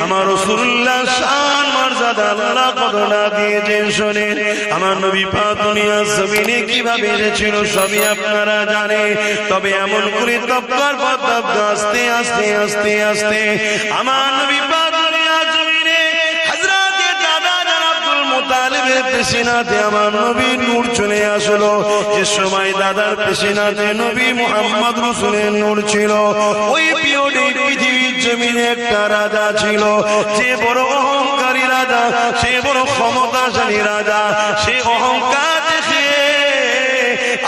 আমার রাসূলুল্লাহ শান মর্যাদা আল্লাহ কত না দিয়েছেন শুনেন। আমার নবী পাক দুনিয়ার জমিনে কিভাবে এসেছিল সবই আপনারা জানেন। তবে এমন করে তবকার পর তবকা আস্তে আস্তে আস্তে আস্তে আমার নবী পাক দুনিয়ার জমিনে হযরতে দাদা জান আব্দুল মুতালিবের পেশিনাতে আমার নবীর নূর চলে আসলো। যে সময় দাদার পেশিনাতে নবী মুহাম্মদ রাসূলের নূর ছিল, ওই পিরিয়ডে পৃথিবীর জমিনে একটা রাজা ছিল, যে বড় অহংকারী রাজা, সে বড় ক্ষমতাশালী রাজা। সে অহংকার দেখে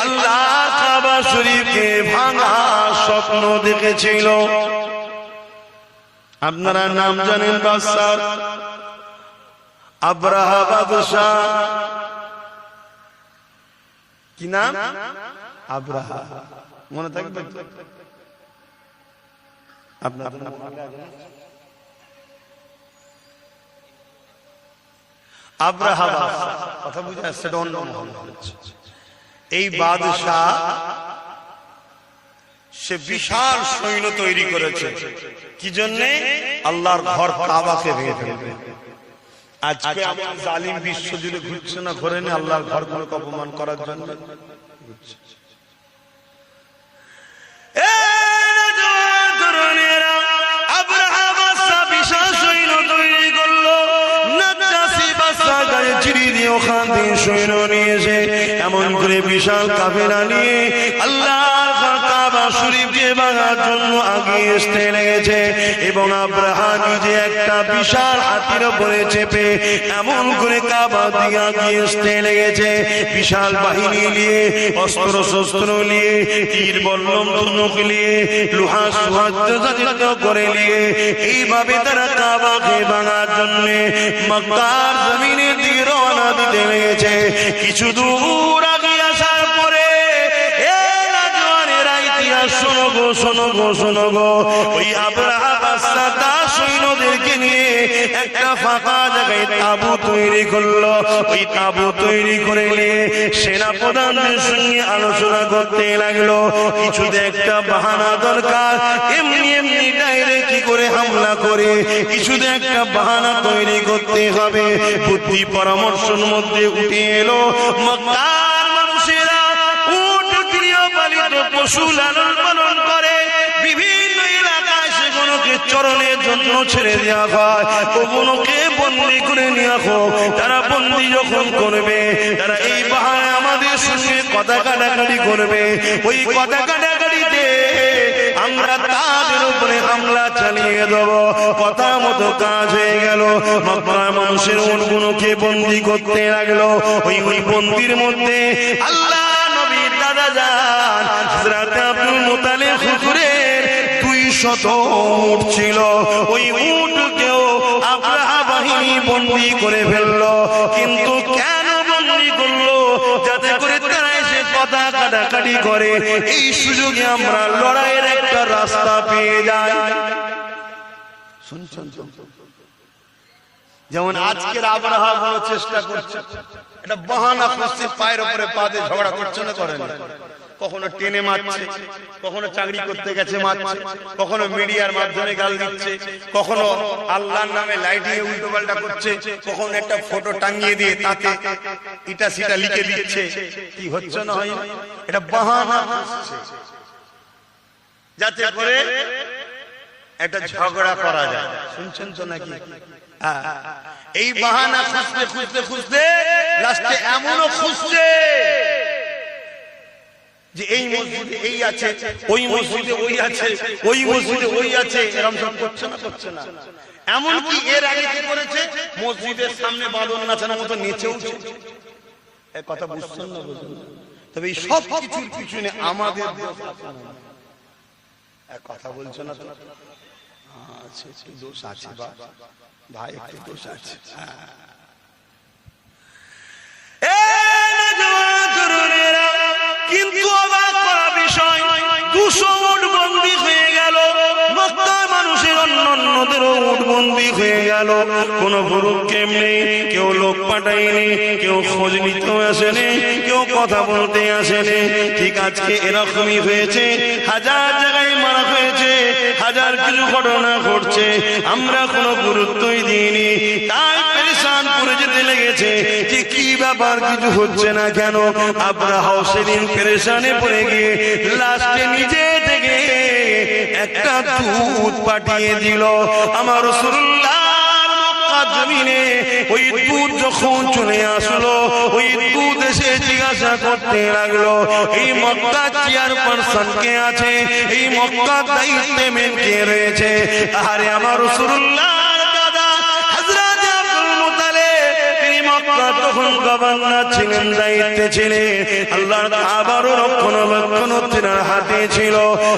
আল্লাহর কাবা শরীফকে ভাঙা স্বপ্ন দেখেছিল। আপনারা নাম জানেন বাদশাহ আব্রাহা বাদশাহ। কি নাম? আব্রাহা। মনে থাকবে আপনার? আব্রাহা কথা বুঝে আসছে। এই বাদশাহ সে বিশাল সৈন্য তৈরি করেছে। কি জন্যে? আল্লাহর ঘর কাবাকে ভেঙে ফেলবে। আজকে আমার জালিম বিশ্ব জুড়ে ঘুরছে না, ঘরে নেই আল্লাহর ঘরগুলোকে অপমান করার জন্য। এমন করে বিশাল কাফেলা নিয়ে আল্লাহর কাবা শরীফকে ভাঙার জন্য আগিয়ে আসতে লেগেছে। এবং আব্রাহা নিজে একটা বিশাল হাতির উপরে চেপে এমন করে কাবা দিয়ে আগিয়ে আসতে লেগেছে। বিশাল বাহিনী নিয়ে, অস্ত্র শস্ত্র নিয়ে, তীর বল্লম ধনুক নিয়ে, লোহা সজ্জিত করে নিয়ে এইভাবে তারা কাবাকে ভাঙার জন্য মক্কার জমিনের দিকে রওনা দিতে লেগেছে। কিছু দূর আগে আসার পরে শোনো গো, শোনো গো, শোনো গো, ওই আব্রাহা বাদশা তার সৈন্যদেরকে নিয়ে একটা ফাঁকা জায়গায় তাঁবু তৈরি করলো। ওই তাঁবু তৈরি করে নিয়ে সেনাপ্রধানদের সঙ্গে আলোচনা করতে লাগলো। কিছুতে একটা বাহানা দরকার, এমনি এমনি ডাইরেক্ট কি করে হামলা করে কিছুতে একটা বাহানা তৈরি করতে হবে। বুদ্ধি পরামর্শের মধ্যে উঠে এলো মক্কার মানুষেরা উট গৃহপালিত পশু লালন পালন করে, বিভিন্ন এলাকায় সেগুলোকে চরণের জন্য ছেড়ে দেওয়া হয়, ওগুলোকে বন্দী করে নেওয়া হোক। তারা বন্দী যখন করবে, তারা এই বাহায় আমাদের সঙ্গে কথা কাটাকাটি করবে। ওই কথা কাটাকাটিতে আমরা তাদের উপরে হামলা চালিয়ে দেব। কথা মতো কাজ হয়ে গেল। মক্কার মানুষের উটগুলোকে বন্দী করতে লাগলো। ওই বন্দির মধ্যে আল্লাহ নবীর দাদা যান হযরত আব্দুল মুতালিব হুজুরের 200 উট ছিল। ওই উটকেও আব্রাহা বাহিনী বন্দী করে ফেললো। কিন্তু কেন বন্দী করলো? যাতে করে তারা এসে কথা কাটাকাটি করে, এই সুযোগে আমরা লড়াইয়ের একটা রাস্তা পেয়ে যাই। শুনছেন? যেমন আজকের আব্রাহা বড় চেষ্টা করছে, এটা বাহানা করছে, পায়ের উপরে পা দিয়ে ঝগড়া করছে না, করেন? কখনো টেনে মারছে, কখনো চাকরি করতে গেছে মারছে, কখনো মিডিয়ার মাধ্যমে গাল দিচ্ছে, কখনো আল্লাহর নামে লাইটিয়ে উল্টো পাল্টা করছে, কখনো একটা ফটো টাঙিয়ে দিয়ে তাতে ইটা সিটা লিখে দিচ্ছে। কি হচ্ছে না হয়? এটা বাহানা করছে যাতে করে একটা ঝগড়া করা যায়। শুনছেন তো নাকি? এই বাহানা খুঁজতে খুঁজতে খুঁজতে লাস্টে এমনও খুঁজছে যে এই মসজিদে এই আছে, ওই মসজিদে ওই আছে, ওই মসজিদে ওই আছে, এরকম সব করছে না, করছে না। এমনকি এর আগে কি করেছে? মসজিদের সামনে বাঁধন নাচানোর মতো নেচে উঠছে। এই কথা বুঝছেন না? তবে এই সব কিছুর পিছনে আমাদের কথা বলছো না তো? আচ্ছা, দোষ আছে ভাই, একটু দোষ আছে। কিন্তু অবাক করা বিষয়, 200 উট বন্দী হয়ে গেল। মক্কার মানুষের অন্যদেরও উট বন্দী হয়ে গেল। কোন ভুরুক্ষেপ নেই, কেউ লোক পাঠায়নি, কেউ খোঁজ নিতেও আসেনি, কেউ কথা বলতে আসেনি। ঠিক আজকে এরকমই হয়েছে। হাজার জায়গায় মারা হয়েছে, হাজার কিছু ঘটনা ঘটছে, আমরা কোনো গুরুত্বই দিইনি। তাই পেরেশান করে যেতে লেগেছে যে কি ব্যাপার, কিছু হচ্ছে না কেন। আব্রাহাও সেদিন পেরেশানে পড়ে গিয়ে লাস্টে নিজে থেকে একটা দুধ পাঠিয়ে দিল। আমার রাসূলুল্লাহ জমিনে ওই দুধ যখন চলে আসলো, ওই দুধ এসে জিজ্ঞাসা করতে লাগলো, এই মক্কা চেয়ারপারসন কে আছে, এই মক্কা দায়িত্বে মেন কে রয়েছে? আরে আমার রাসূলুল্লাহ দাদা হযরত আব্দুল মুত্তালিব, তিনি মক্কা তখন গভর্নর ছিলেন, দায়িত্বে ছিলেন। আল্লাহর কাবার রক্ষণাবেক্ষণ তিনার হাতে ছিল।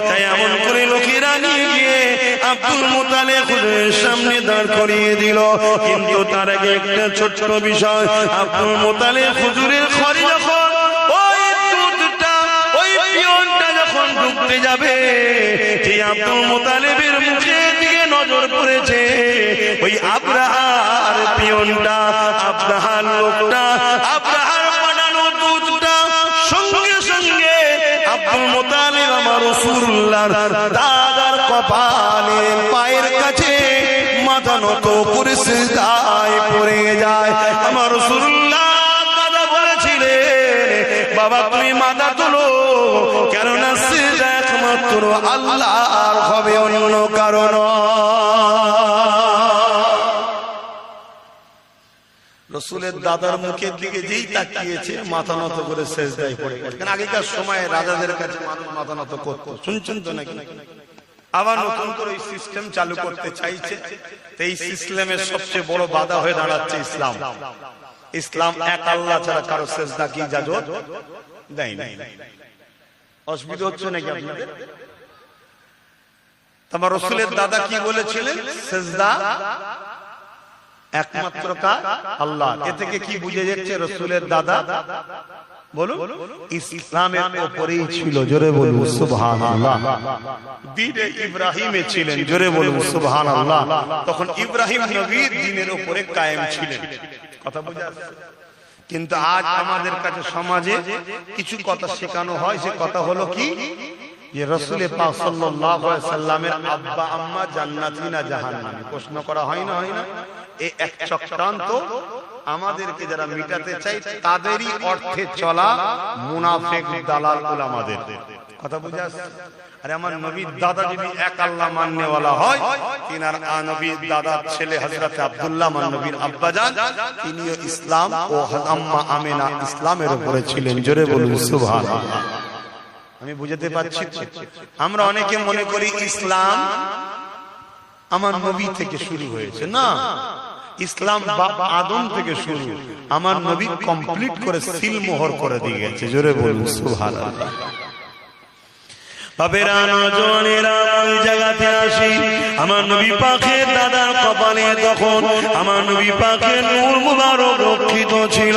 তাই এমন করে লোকেরা নিয়ে গিয়ে আব্দুল মুত্তালিব হুজুরের সামনে দাঁড় করিয়ে দিল। কিন্তু তার আগে একটা ছোট্ট বিষয়, আব্দুল মুত্তালিব হুজুরের ঘরে যখন ওই দুধটা, ওই পিয়নটা যখন ঢুকতে যাবে, সেই আব্দুল মুত্তালিবের মুখের দিকে নজর পড়েছে ওই আব্রাহার পিয়নটা, আব্রাহার লোকটা, আব্রাহার বানানো দুধটা। সঙ্গে সঙ্গে আব্দুল মুত্তালিব আমার রাসূলুল্লাহর দাদার কপালে পায়ের কাছে মাথা নত করে সিজদায় পড়ে যায়। আমার রাসূলুল্লাহ দাদা বলেছিলেন, বাবা তুমি মাথা তোলো, কেননা সিজদা একমাত্র আল্লাহর হবে, অন্য কারণ। রাসূলের দাদার মুখের দিকে যেই তাকিয়েছে, মাথা নত করে সিজদায় পড়ে গেছে। কারণ আগেকার সময়ে রাজাদের কাছে মানুষ মাথা নত করত, শুনছেন তো নাকি? আবার নতুন করে এই সিস্টেম চালু করতে চাইছে। এই সিস্টেমের সবচেয়ে বড় বাধা হয়ে দাঁড়াচ্ছে ইসলাম। ইসলাম এক আল্লাহ ছাড়া কারো সিজদা কি ইজাজত দেয় না। অসুবিধা হচ্ছে নাকি আপনাদের? তোমার রাসূলের দাদা কি বলেছিলেন? সিজদা একমাত্র কার? আল্লাহ। এ থেকে কি বুঝে যাচ্ছে? রাসূলের দাদা বলুন ইসলামের উপরেই ছিল, জোরে বলুন সুবহানাল্লাহ। দ্বীনে ইব্রাহিমে ছিলেন, জোরে বলুন সুবহানাল্লাহ। তখন ইব্রাহিম নবীর দ্বীনের উপরে কায়েম ছিলেন। কথা বুঝা যাচ্ছে? কিন্তু আজ আমাদের কাছে সমাজে কিছু কথা শেখানো হয়। সে কথা হলো কি, যে রাসূল পাক সাল্লাল্লাহু আলাইহি সাল্লামের আব্বা আম্মা জান্নাতি না জাহান্নামী? প্রশ্ন করা হয় না, হয় না? এই এক চক্রান্ত আমাদেরকে যারা মিটাতে চাই, তাদেরই অর্থে চলা মুনাফিক দালাল উলামাদের। কথা বুঝা যাচ্ছে? আরে আমার নবীর দাদা যদি এক আল্লাহ মাননেওয়ালা হয়, তিনার নবীর দাদার ছেলে হযরত আব্দুল্লাহ মান নবীর আব্বাজান, তিনিও ইসলাম ও আম্মা আমিনা ইসলামের উপরে ছিলেন, জোরে বলুন সুবহানাল্লাহ। আমি বুঝাতে পারছি? আমরা অনেকে মনে করি ইসলাম আমার নবী থেকে শুরু হয়েছে। না, ইসলাম বাপ আদম থেকে শুরু। আমার নবী কমপ্লিট করে সিল মোহর করে দিয়ে গেছে, জোরে বলুন সুবহানাল্লাহ। বাবেরা নজওয়ানেরা ওই জায়গাতে আসি, আমার নবী পাকের দাদার কপালে তখন আমার নবী পাকের নূর মুবারক রক্ষিত ছিল।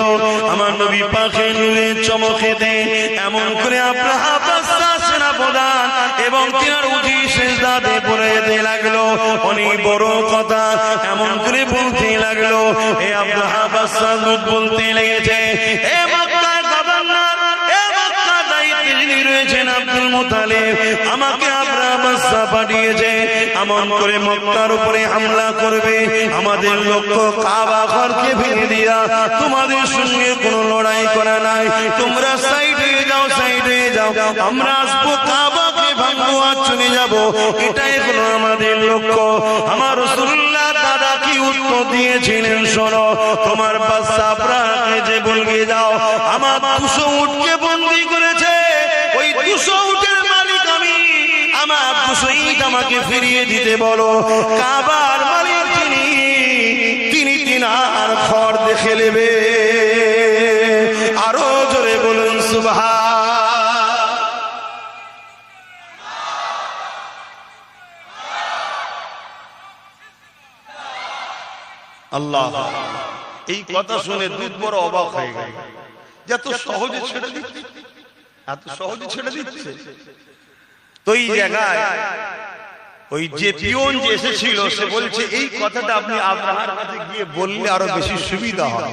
আমার নবী পাকের নূরের চমকেতে এমন করে আব্রাহা বাদশাহ সেনাপ্রধান এবং তিনার উজি সিজদাতে পড়ে যেতে লাগলো। অনেক বড় কথা এমন করে বলতে লাগলো, এ আব্রাহা বাদশাহ বলতে লেগেছে, এ মক্কার গভর্নর, এ মক্কার দায়িত্বে যিনি রয়েছেন আব্দুল মুত্তালিব, আমাকে আব্রাহা বাদশাহ পাঠিয়েছে এমন করে মক্কার উপরে হামলা করবে। আমাদের লক্ষ্য কাবা ঘরকে ভেঙে দিয়া তোমাদের সঙ্গে কোনো লড়াই করা নাই। তোমরা সাইড হয়ে যাও, সাইড হয়ে যাও, আমরা আসবো কাবাকে ভাঙবো আর চলে যাবো, এটাই হলো আমাদের লক্ষ্য। আমার রাসূলুল্লাহ দাদা কি উত্তর দিয়েছিলেন শোনো, তোমার বাদশা আব্রাহাকে যে বলবে যাও আমার 200 উটকে বন্দী করেছে, ওই 200 উটের মালিক আমি, আমার 200 ইট আমাকে ফিরিয়ে দিতে বলো। কাবার মালিক তিনি তিনার ঘর দেখে নেবে। আরো জোরে বলুন সুবহান আল্লাহ। এই কথা শুনে দুধ বড় অবাক হয়ে গেল, এত সহজে ছেড়ে দিচ্ছে, এত সহজে ছেড়ে দিচ্ছে। তো এই জায়গায় ওই যে পিয়ন যে এসেছিল সে বলছে, এই কথাটা আপনি আব্রাহার কাছে গিয়ে বললে আরো বেশি সুবিধা হবে।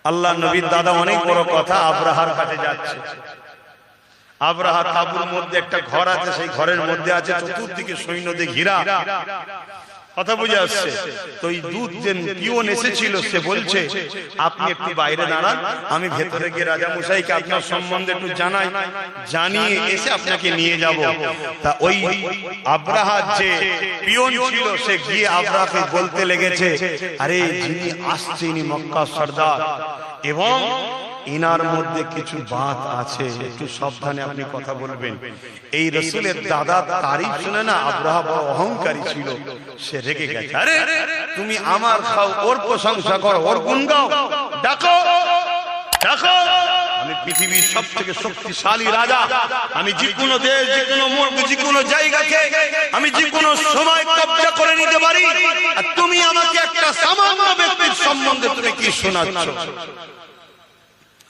আল্লাহ নবীর দাদা অনেক বড় কথা, আব্রাহার কাছে যাচ্ছে। আব্রাহা তাঁবুর মধ্যে একটা ঘর আছে, সেই ঘরের মধ্যে আছে চতুর্দিকে সৈন্য দিয়ে ঘেরা। কথা বুঝে আসছে? তো এই দুধ যে পিওন এসেছিল সে বলছে আপনি একটু বাইরে দাঁড়ান, আমি ভেতরে গিয়ে রাজা মশাইকে আপনার সম্বন্ধে একটু জানাই, জানিয়ে এসে আপনাকে নিয়ে যাব। তা ওই আব্রাহার যে পিওন ছিল সে গিয়ে আব্রাহাকে বলতে লেগেছে, আরে যিনি আসছে ইনি মক্কার সর্দার এবং ইনার মধ্যে কিছু বাত আছে, একটু সাবধানে আপনি কথা বলবেন। এই রাসূলের দাদা তারিফ শুনে না আব্রাহা বড় অহংকারী ছিল, সে রেগে গেছে। আরে তুমি আমার খাও, ওর প্রশংসা করো, ওর গুণ গাও, ডাকো ডাকো, আমি পৃথিবীর সবথেকে শক্তিশালী রাজা, আমি যে কোনো দেশ, যে কোনো মুলক, যে কোনো জায়গাকে আমি যে কোনো সময় কব্জা করে নিতে পারি, আর তুমি আমাকে একটা সামান্য ব্যক্তির সম্বন্ধে তুমি কি শোনাচ্ছ?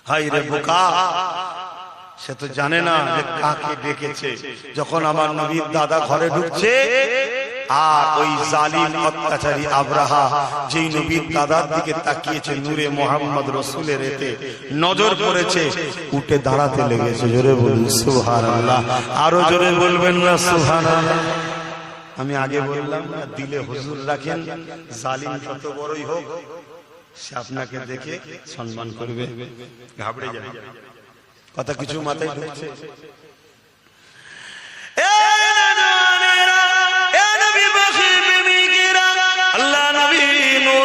হাই রে বোকা, সে তো জানে না যে কাকে ডেকেছে। যখন আমার নবীর দাদা ঘরে ঢুকছে আর ওই জালিম অত্যাচারী আব্রাহা যেই নবীর দাদার দিকে তাকিয়েছে, নূরে মোহাম্মদ রসুলের এতে নজর পড়েছে, উঠে দাঁড়াতে লেগেছে। জোরে বলুন সুবহানাল্লাহ, আরো জোরে বলবেন না সুবহানাল্লাহ। আমি আগে বললাম না, দিলে হুজুর রাখেন, জালিম যত বড়ই হোক সে আপনাকে দেখে সম্মান করবে, ঘাবড়ে যাবে। কথা কিছু মাথায় ঢুকছে? আল্লাহ নবী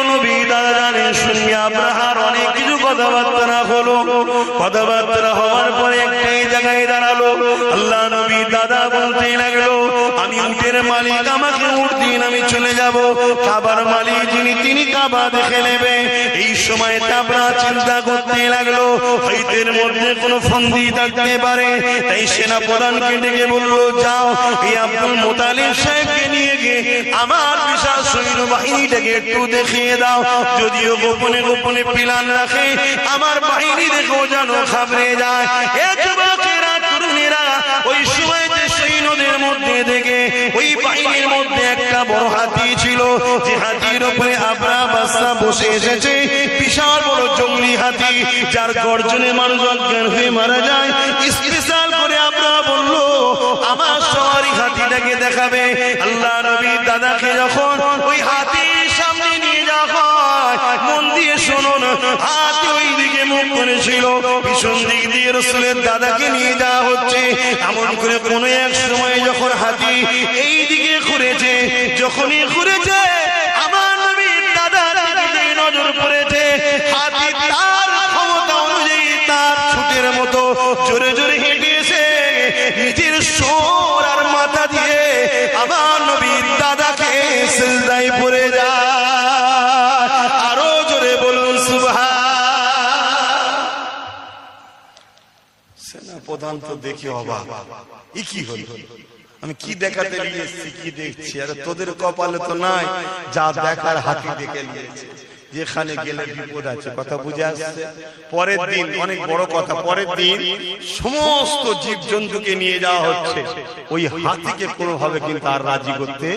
নবী দাদা জানেন শুনিয়া আব্রাহার অনেক কিছু কথাবার্তা হলো। কথাবার্তা হওয়ার পরে একটাই জায়গায় দাঁড়ালো। আল্লাহ নবী দাদা বলতে লাগলো, আমি উটের মালিক, আমাকে উট দিন, আমি চলে যাব। কাবার মালিক যিনি তিনি কাবা দেখে নেবে। এই সময় তাবরা চিন্তা করতে লাগলো হয়তের মধ্যে কোনো ফন্দি থাকতে পারে, তাই সেনা প্রধানকে ডেকে বলল, যাও এই আব্দুল মুতালিব সাহেবকে নিয়ে গিয়ে আমার বিশাল সৈন্য বাহিনীটাকে একটু দেখিয়ে দাও। যদিও গোপনে গোপনে প্ল্যান রাখে, আমার বাহিনী দেখেও যেন ঘাবড়ে যায়। এ যুবকেরা তরুণেরা, ওই সময় যে সৈন্যদের মধ্যে দেখে ওই বাহিনীর মধ্যে একটা বড় হাতি ছিল, যে হাতির উপরে আব্রাহা বাদশা বসে এসেছে, বিশাল বড় জঙ্গলি হাতি, যার গর্জনে মানুষ অজ্ঞান হয়ে মারা যায়। স্পেশাল করে আব্রাহা বলল, আমার সওয়ারি হাতিটাকে দেখাবে। আল্লাহ নবী দাদাকে যখন ওই হাতির সামনে নিয়ে যাওয়া হয়, মন দিয়ে শুনুন, হাতি ওই দিকে মুখ করেছিল, পিছন দিক দিয়ে রাসূলের দাদাকে নিয়ে যাওয়া হচ্ছে। এমন করে কোন এক সময় যখন হাতি এই দিকে ঘুরেছে, যখনই ঘুরেছে আমার নবীর দাদার দিকে নজর পড়েছে। হাতি তার ক্ষমতা অনুযায়ী তার ছুটের মতো জোরে জোরে হেঁটেছে, নিজের সোর আর মাথা দিয়ে আমার নবীর দাদাকে সিজদায় পড়ে যায়। আরো জোরে বলুন সুবহান। সেনা প্রধান তো দেখি অবাক, ই কি হলো, আমি কি দেখাতে নিয়ে এসেছি, কি দেখছি? আরে তোদের কপালে তো নাই যা দেখার, হাতি দেখে নিয়েছে, যেখানে গেলে বিপদ আছে। কথা বুঝে আসছে? পরের দিন অনেক বড় কথা, পরের দিন সমস্ত জীব জন্তুকে নিয়ে যাওয়া হচ্ছে, ওই হাতিকে কোনোভাবে কিন্তু আর রাজি করতে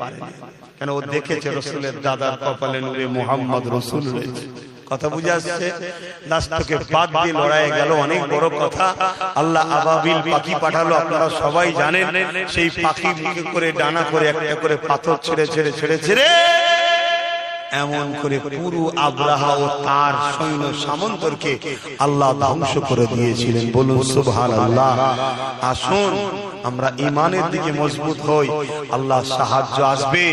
পারে না, কেন ও দেখেছে রসুলের দাদার কপালে নূরে মোহাম্মদ রসুল রয়েছে। কথা বুঝে আসছে? লাস্টকে বাদ দিয়ে লড়াই গেল, অনেক বড় কথা। আল্লাহ আবাবিল পাখি পাঠালো, আপনারা সবাই জানেন। সেই পাখি মুখে করে ডানা করে একটা করে পাথর ছেড়ে ছেড়ে ছেড়ে ছেড়ে এমন করে পুরো আব্রাহা ও তার সৈন্য সামন্তরকে আল্লাহ ধ্বংস করে দিয়েছিলেন। বলুন সুবহানাল্লাহ। আসুন আমরা ঈমানের দিকে মজবুত হই, আল্লাহ সাহায্য আসবে।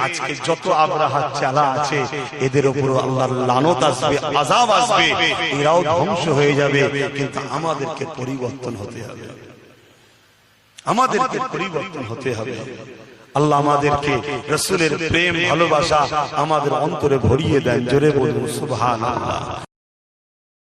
আজকে যত আব্রাহা চালা আছে এদের উপর আল্লাহর লানত আসবে, আযাব আসবে, এরাও ধ্বংস হয়ে যাবে। কিন্তু আমাদেরকে পরিবর্তন হতে হবে, আমাদেরকে পরিবর্তন হতে হবে। আল্লাহ আমাদেরকে রাসূলের প্রেম ভালোবাসা আমাদের অন্তরে ভরিয়ে দেন। জোরে বলুন সুবহানাল্লাহ।